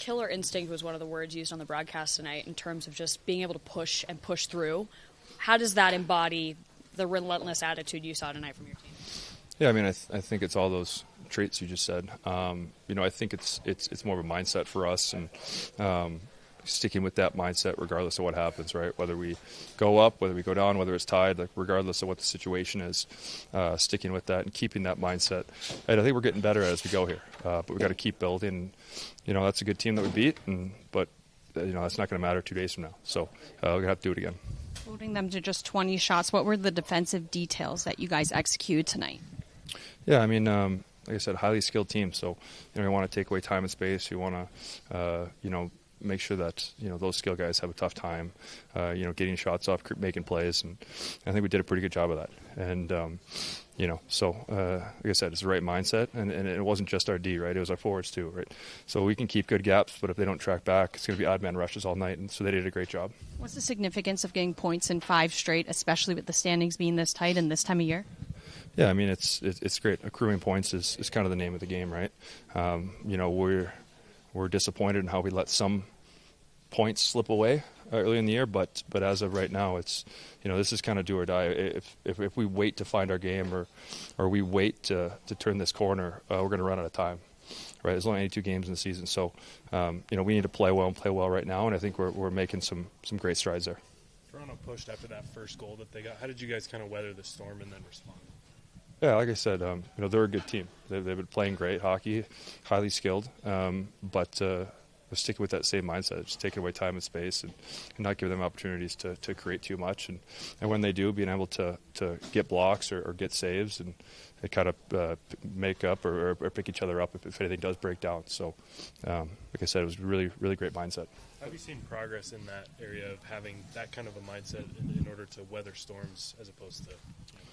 killer instinct was one of the words used on the broadcast tonight in terms of just being able to push and push through. How does that embody the relentless attitude you saw tonight from your team? Yeah, I mean, I think it's all those traits you just said. I think it's more of a mindset for us, and sticking with that mindset regardless of what happens, right? Whether we go up, whether we go down, whether it's tied, like regardless of what the situation is, sticking with that and keeping that mindset. And I think we're getting better as we go here, but we got to keep building. That's a good team that we beat, but that's not going to matter 2 days from now. So we're going to have to do it again. Holding them to just 20 shots, what were the defensive details that you guys executed tonight? Yeah, I mean, like I said, highly skilled team. So, we want to take away time and space. We want to, make sure that, those skill guys have a tough time, getting shots off, making plays. And I think we did a pretty good job of that. And, like I said, it's the right mindset. And it wasn't just our D, right? It was our forwards too, right? So we can keep good gaps, but if they don't track back, it's going to be odd man rushes all night. And so they did a great job. What's the significance of getting points in 5 straight, especially with the standings being this tight and this time of year? Yeah, I mean, it's great. Accruing points is kind of the name of the game, right? We're disappointed in how we let some points slip away early in the year, but as of right now, it's this is kind of do or die. If we wait to find our game or we wait to turn this corner, we're going to run out of time, right? There's only 82 games in the season, so we need to play well and play well right now, and I think we're making some great strides there. Toronto pushed after that first goal that they got. How did you guys kind of weather the storm and then respond? Yeah, like I said, they're a good team. They've been playing great hockey, highly skilled, but we're sticking with that same mindset, just taking away time and space and not giving them opportunities to create too much. And when they do, being able to get blocks or get saves and they kind of make up or pick each other up if anything does break down. So, like I said, it was really, really great mindset. Have you seen progress in that area of having that kind of a mindset in order to weather storms as opposed to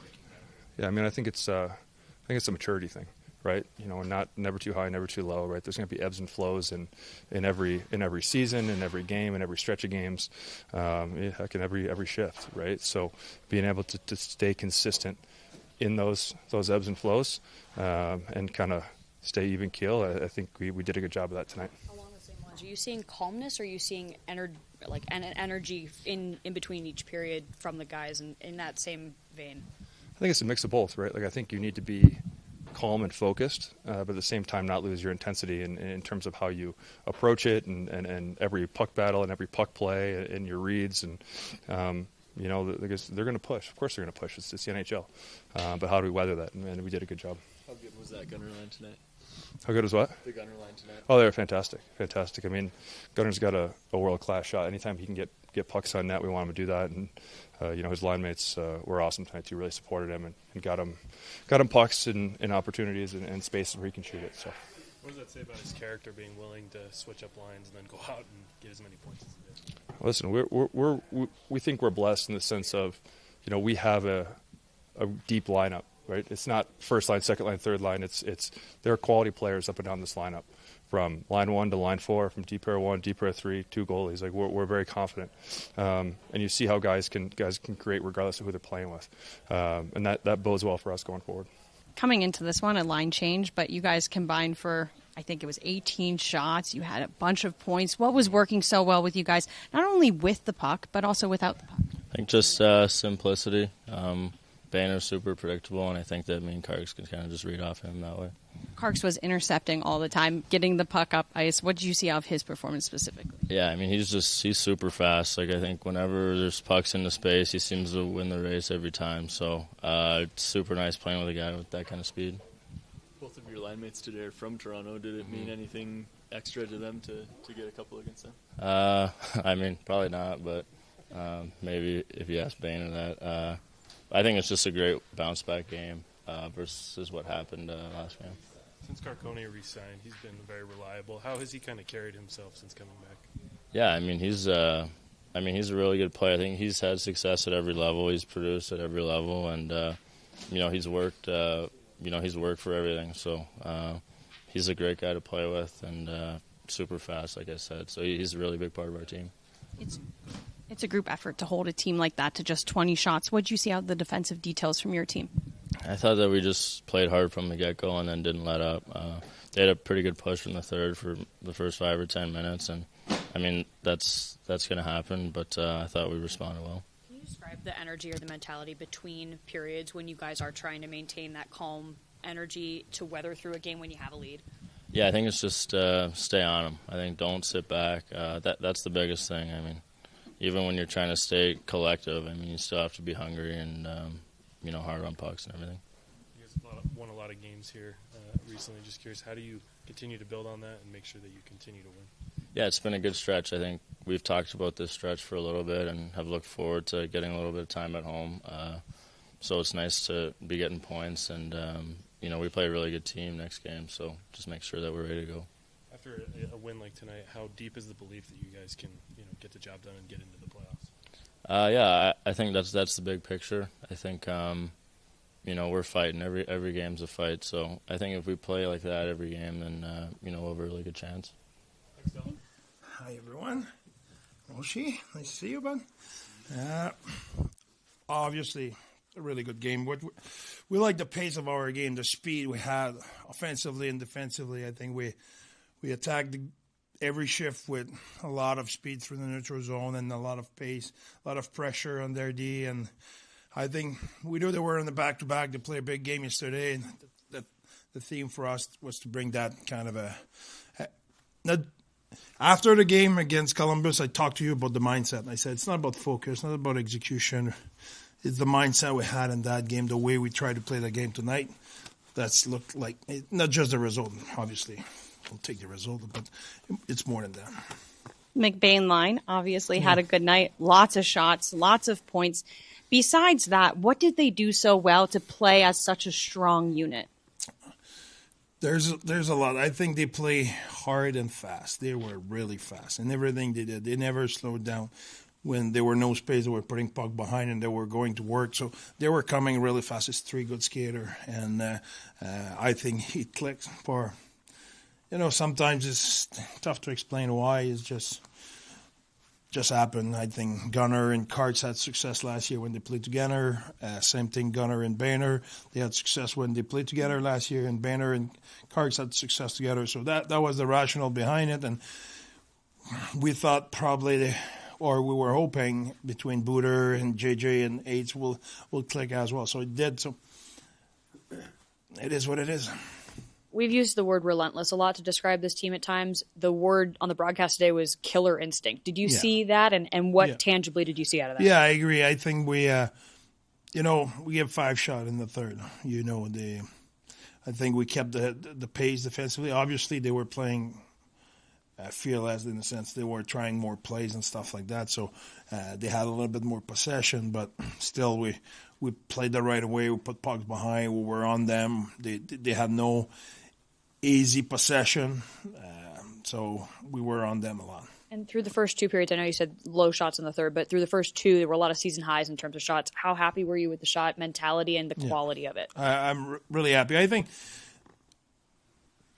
breaking down? Yeah, I mean, I think it's a maturity thing, right? Never too high, never too low, right? There's going to be ebbs and flows in every season, in every game, in every stretch of games, heck, in every shift, right? So being able to stay consistent in those ebbs and flows and kind of stay even keel, I think we did a good job of that tonight. Along the same lines, are you seeing calmness, or are you seeing energy in between each period from the guys in that same vein? I think it's a mix of both, right? Like I think you need to be calm and focused, but at the same time not lose your intensity in terms of how you approach it and every puck battle and every puck play and your reads and because they're going to push. Of course they're going to push. It's the NHL. But how do we weather that? And we did a good job. How good was that gunner line tonight? How good was what? The gunner line tonight. Oh, they were fantastic. Fantastic. I mean, Gunner's got a world-class shot. Anytime he can get pucks on net, we want him to do that. And, his line mates were awesome tonight too. Really supported him and got him pucks and opportunities and spaces where he can shoot it. So. What does that say about his character, being willing to switch up lines and then go out and get as many points as he did? Listen, we think we're blessed in the sense of, we have a deep lineup, right? It's not first line, second line, third line. It's there are quality players up and down this lineup, from line 1 to line 4, from deep pair 1, deep pair 3, 2 goalies. Like we're very confident, and you see how guys can create regardless of who they're playing with, and that bodes well for us going forward. Coming into this one, a line change, but you guys combined for, I think it was 18 shots. You had a bunch of points. What was working so well with you guys, not only with the puck, but also without the puck? I think just simplicity. Banner's super predictable, and I think that me and Karks can kind of just read off him that way. Karks was intercepting all the time, getting the puck up ice. What did you see out of his performance specifically? Yeah, I mean, he's super fast. Like, I think whenever there's pucks into space, he seems to win the race every time. So it's super nice playing with a guy with that kind of speed. Both of your line mates today are from Toronto. Did it mean anything extra to them to get a couple against them? I mean, probably not, but maybe if you ask Bane that. I think it's just a great bounce-back game versus what happened last game. Since Carcone re-signed, he's been very reliable. How has he kind of carried himself since coming back? Yeah, I mean, he's a really good player. I think he's had success at every level. He's produced at every level, and he's worked. He's worked for everything. So he's a great guy to play with, and super fast, like I said. So he's a really big part of our team. It's a group effort to hold a team like that to just 20 shots. What did you see out of the defensive details from your team? I thought that we just played hard from the get-go and then didn't let up. They had a pretty good push from the third for the first 5 or 10 minutes, and I mean that's going to happen. But I thought we responded well. Can you describe the energy or the mentality between periods when you guys are trying to maintain that calm energy to weather through a game when you have a lead? Yeah, I think it's just stay on them. I think don't sit back. That's the biggest thing. I mean, even when you're trying to stay collective, I mean, you still have to be hungry and hard on pucks and everything. You guys won a lot of games here recently. Just curious, how do you continue to build on that and make sure that you continue to win? Yeah, it's been a good stretch. I think we've talked about this stretch for a little bit and have looked forward to getting a little bit of time at home. So it's nice to be getting points, and we play a really good team next game. So just make sure that we're ready to go. After a win like tonight, how deep is the belief that you guys can get the job done and get into the playoffs? Yeah, I think that's the big picture. I think we're fighting. Every game's a fight. So I think if we play like that every game, then we'll have a really good chance. Thanks, Dylan. Hi, everyone. Moshi, nice to see you, bud. Obviously, a really good game. We like the pace of our game, the speed we had offensively and defensively. I think we attacked every shift with a lot of speed through the neutral zone and a lot of pace, a lot of pressure on their D. And I think we knew they were in the back-to-back to play a big game yesterday. And the theme for us was to bring that kind of after the game against Columbus, I talked to you about the mindset. I said, it's not about focus, not about execution. It's the mindset we had in that game, the way we tried to play the game tonight. That's looked like, not just the result, obviously. We'll take the result, but it's more than that. McBain line obviously had a good night. Lots of shots, lots of points. Besides that, what did they do so well to play as such a strong unit? There's a lot. I think they play hard and fast. They were really fast in everything they did. They never slowed down. When there were no space, they were putting puck behind and they were going to work. So they were coming really fast. It's 3 good skater. And I think he clicked for, sometimes it's tough to explain why. It's just happened. I think Gunnar and Karts had success last year when they played together. Same thing, Gunnar and Boehner. They had success when they played together last year, and Boehner and Karts had success together. So that was the rationale behind it. And we thought probably, we were hoping between Booter and JJ and Aids will click as well. So it did. So it is what it is. We've used the word relentless a lot to describe this team at times. The word on the broadcast today was killer instinct. Did you see that, and what tangibly did you see out of that? Yeah, I agree. I think we get 5 shots in the third. I think we kept the pace defensively. Obviously, they were playing fearless in the sense they were trying more plays and stuff like that. So they had a little bit more possession, but still we played the right way. We put pucks behind. We were on them. They had no easy possession, so we were on them a lot. And through the first 2 periods, I know you said low shots in the third, but through the first 2, there were a lot of season highs in terms of shots. How happy were you with the shot mentality and the quality of it? I'm really happy. I think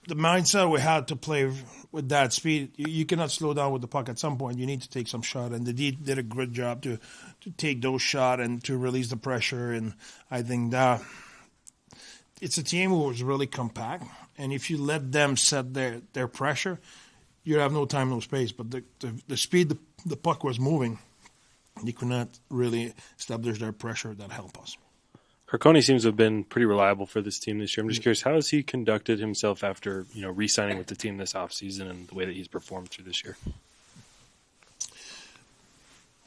the mindset we had to play with that speed, you cannot slow down with the puck. At some point, you need to take some shot, and the D did a good job to take those shots and to release the pressure. And I think that it's a team who was really compact, and if you let them set their pressure, you have no time, no space. But the speed the puck was moving, you could not really establish their pressure that helped us. Carcone seems to have been pretty reliable for this team this year. I'm just curious, how has he conducted himself after re-signing with the team this offseason and the way that he's performed through this year?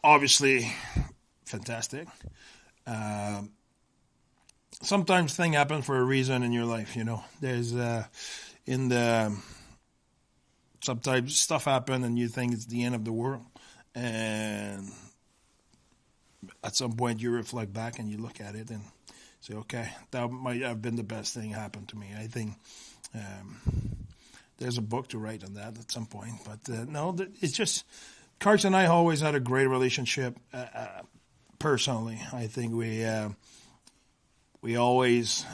Obviously, fantastic. Sometimes things happen for a reason in your life. There's sometimes stuff happen and you think it's the end of the world, and at some point you reflect back and you look at it and say, okay, that might have been the best thing happened to me. I think there's a book to write on that at some point. But no, it's just Karts and I always had a great relationship personally. I think we always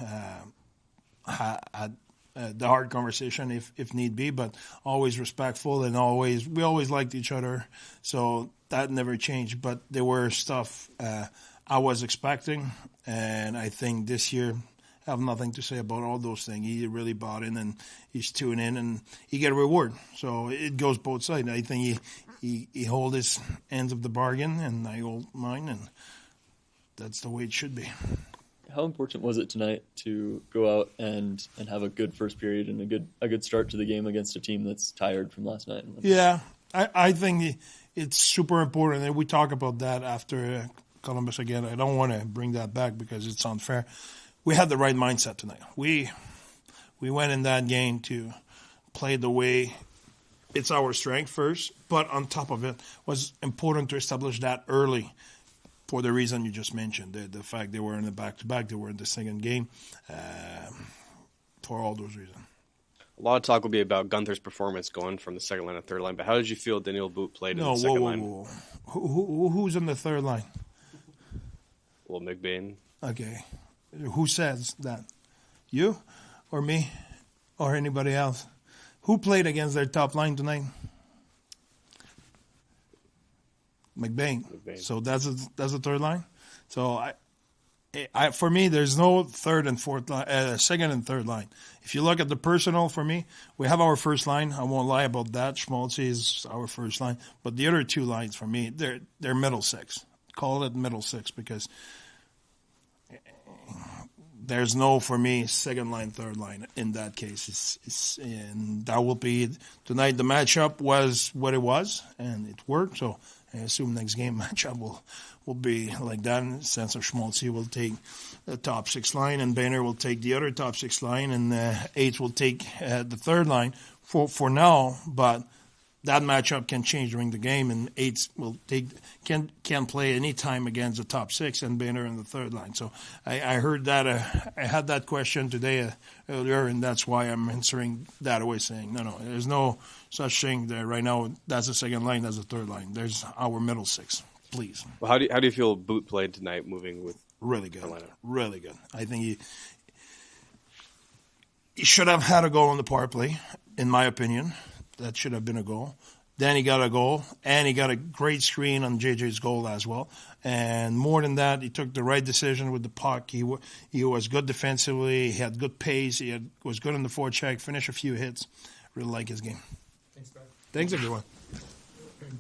had the hard conversation if need be, but always respectful and we always liked each other. So that never changed. But there were stuff I was expecting, and I think this year I have nothing to say about all those things. He really bought in, and he's tuned in, and he get a reward. So it goes both sides. I think he hold his ends of the bargain, and I hold mine, and that's the way it should be. How important was it tonight to go out and have a good first period and a good start to the game against a team that's tired from last night? Yeah, I think it's super important, and we talk about that after Columbus again. I don't want to bring that back because it's unfair. We had the right mindset tonight. We went in that game to play the way it's our strength first, but on top of it was important to establish that early for the reason you just mentioned, the fact they were in the back-to-back, they were in the second game, for all those reasons. A lot of talk will be about Guenther's performance going from the second line to third line, but how did you feel Daniel Boot played in the second line? Whoa. Who's in the third line? Well, McBain. Okay. Who says that? You or me or anybody else? Who played against their top line tonight? McBain. So that's a third line. So I for me, there's no third and fourth line, second and third line. If you look at the personnel, for me, we have our first line. I won't lie about that. Schmaltz is our first line, but the other two lines for me, they're middle six. Call it middle six because there's no, for me, second line, third line in that case. And that will be tonight. The matchup was what it was, and it worked. So I assume next game matchup will be like that in the sense of Schmaltz will take the top six line, and Boehner will take the other top six line, and Aids will take the third line for now. But that matchup can change during the game, and Aids will can play any time against the top six and Boehner in the third line. So I heard that I had that question today earlier, and that's why I'm answering that away, saying no, there's no such thing there right now. That's the second line, that's the third line. There's our middle six, please. Well, how do you feel Boot played tonight, moving with really good, Carolina? Really good. I think he should have had a goal on the power play, in my opinion. That should have been a goal. Then he got a goal, and he got a great screen on JJ's goal as well. And more than that, he took the right decision with the puck. He was good defensively. He had good pace. He was good on the forecheck, finished a few hits. Really like his game. Thanks, Brad. Thanks, everyone.